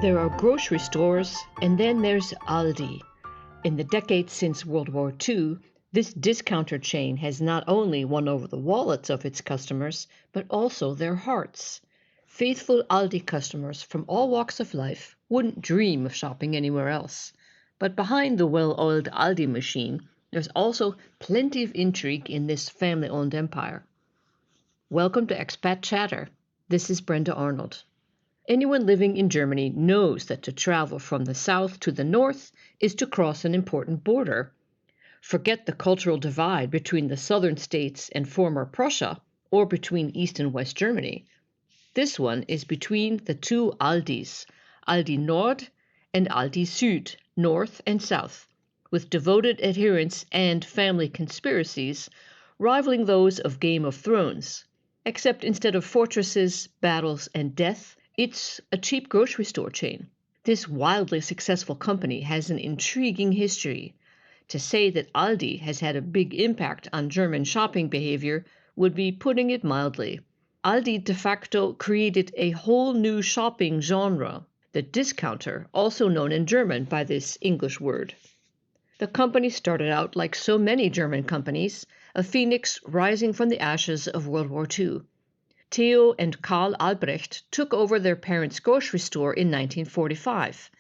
There are grocery stores, and then there's Aldi. In the decades since World War II, this discounter chain has not only won over the wallets of its customers, but also their hearts. Faithful Aldi customers from all walks of life wouldn't dream of shopping anywhere else. But behind the well-oiled Aldi machine, there's also plenty of intrigue in this family-owned empire. Welcome to Expat Chatter. This is Brenda Arnold. Anyone living in Germany knows that to travel from the south to the north is to cross an important border. Forget the cultural divide between the southern states and former Prussia, or between East and West Germany. This one is between the two Aldis, Aldi Nord and Aldi Süd, north and south, with devoted adherents and family conspiracies rivaling those of Game of Thrones, except instead of fortresses, battles, and death, it's a cheap grocery store chain. This wildly successful company has an intriguing history. To say that Aldi has had a big impact on German shopping behavior would be putting it mildly. Aldi de facto created a whole new shopping genre, the discounter, also known in German by this English word. The company started out like so many German companies, a phoenix rising from the ashes of World War II. Theo and Karl Albrecht took over their parents' grocery store in 1945.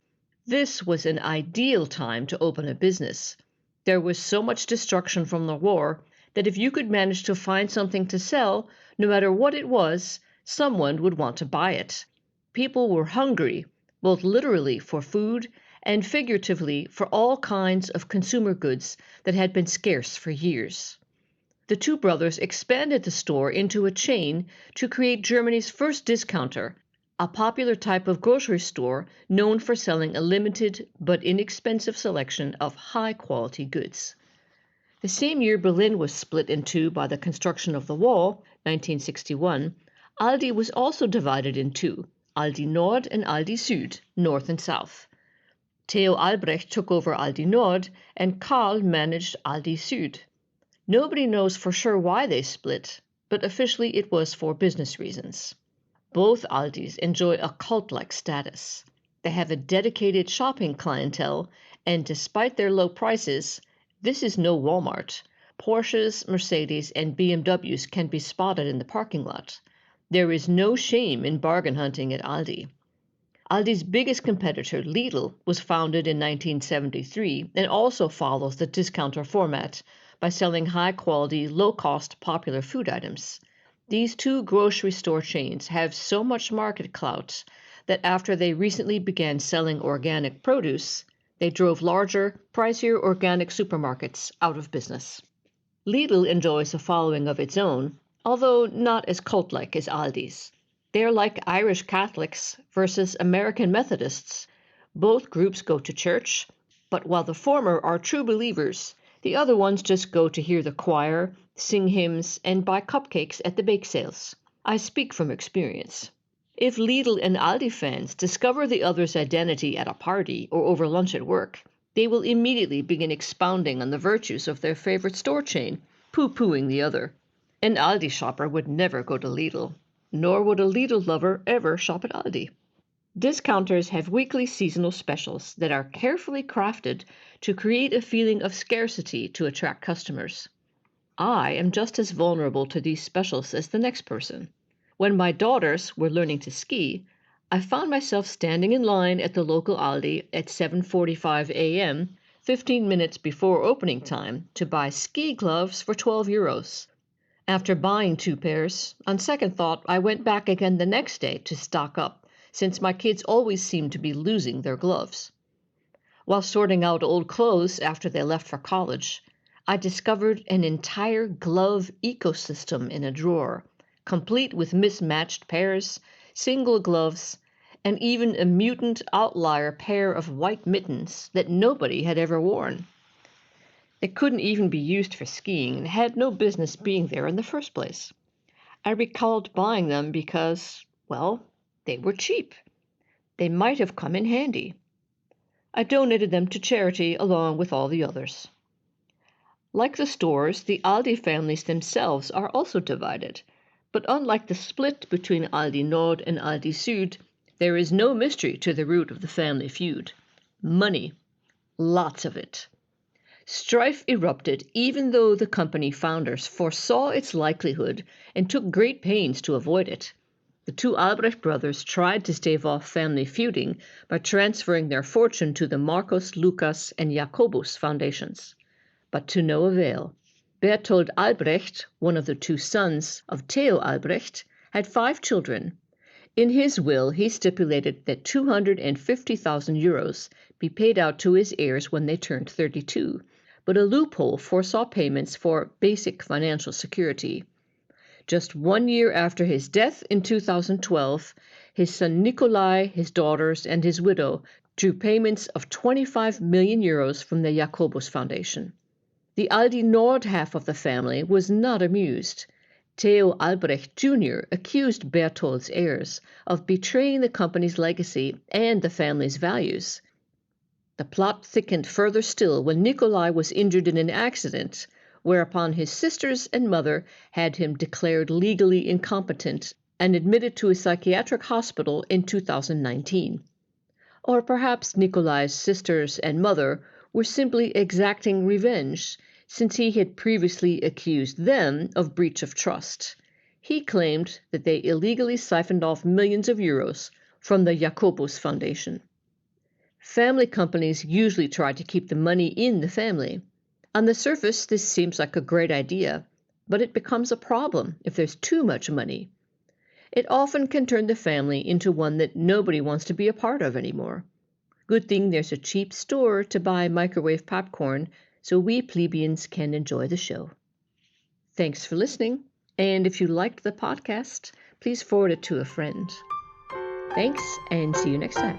This was an ideal time to open a business. There was so much destruction from the war that if you could manage to find something to sell, no matter what it was, someone would want to buy it. People were hungry, both literally for food and figuratively for all kinds of consumer goods that had been scarce for years. The two brothers expanded the store into a chain to create Germany's first discounter, a popular type of grocery store known for selling a limited but inexpensive selection of high-quality goods. The same year Berlin was split in two by the construction of the wall, 1961, Aldi was also divided in two, Aldi Nord and Aldi Süd, north and south. Theo Albrecht took over Aldi Nord and Karl managed Aldi Süd. Nobody knows for sure why they split, but officially it was for business reasons. Both Aldis enjoy a cult-like status. They have a dedicated shopping clientele, and despite their low prices, this is no Walmart. Porsches, Mercedes, and BMWs can be spotted in the parking lot. There is no shame in bargain hunting at Aldi. Aldi's biggest competitor, Lidl, was founded in 1973 and also follows the discounter format by selling high-quality, low-cost, popular food items. These two grocery store chains have so much market clout that after they recently began selling organic produce, they drove larger, pricier organic supermarkets out of business. Lidl enjoys a following of its own, although not as cult-like as Aldi's. They're like Irish Catholics versus American Methodists. Both groups go to church, but while the former are true believers, the other ones just go to hear the choir, sing hymns, and buy cupcakes at the bake sales. I speak from experience. If Lidl and Aldi fans discover the other's identity at a party or over lunch at work, they will immediately begin expounding on the virtues of their favorite store chain, poo-pooing the other. An Aldi shopper would never go to Lidl, nor would a Lidl lover ever shop at Aldi. Discounters have weekly seasonal specials that are carefully crafted to create a feeling of scarcity to attract customers. I am just as vulnerable to these specials as the next person. When my daughters were learning to ski, I found myself standing in line at the local Aldi at 7:45 a.m., 15 minutes before opening time, to buy ski gloves for 12 euros. After buying 2 pairs, on second thought, I went back again the next day to stock up, since my kids always seemed to be losing their gloves. While sorting out old clothes after they left for college, I discovered an entire glove ecosystem in a drawer, complete with mismatched pairs, single gloves, and even a mutant outlier pair of white mittens that nobody had ever worn. They couldn't even be used for skiing and had no business being there in the first place. I recalled buying them because, well, they were cheap. They might have come in handy. I donated them to charity along with all the others. Like the stores, the Aldi families themselves are also divided, but unlike the split between Aldi Nord and Aldi Süd, There is no mystery to the root of the family feud. Money. Lots of it. Strife erupted even though the company founders foresaw its likelihood and took great pains to avoid it. The two Albrecht brothers tried to stave off family feuding by transferring their fortune to the Marcus, Lucas, and Jacobus foundations. But to no avail. Berthold Albrecht, one of the two sons of Theo Albrecht, had 5 children. In his will, he stipulated that 250,000 euros be paid out to his heirs when they turned 32, but a loophole foresaw payments for basic financial security. Just 1 year after his death in 2012, his son Nikolai, his daughters, and his widow drew payments of 25 million euros from the Jacobus Foundation. The Aldi Nord half of the family was not amused. Theo Albrecht Jr. accused Berthold's heirs of betraying the company's legacy and the family's values. The plot thickened further still when Nikolai was injured in an accident, whereupon his sisters and mother had him declared legally incompetent and admitted to a psychiatric hospital in 2019. Or perhaps Nikolai's sisters and mother were simply exacting revenge, since he had previously accused them of breach of trust. He claimed that they illegally siphoned off millions of euros from the Jacobus Foundation. Family companies usually try to keep the money in the family. On the surface, this seems like a great idea, but it becomes a problem if there's too much money. It often can turn the family into one that nobody wants to be a part of anymore. Good thing there's a cheap store to buy microwave popcorn so we plebeians can enjoy the show. Thanks for listening, and if you liked the podcast, please forward it to a friend. Thanks, and see you next time.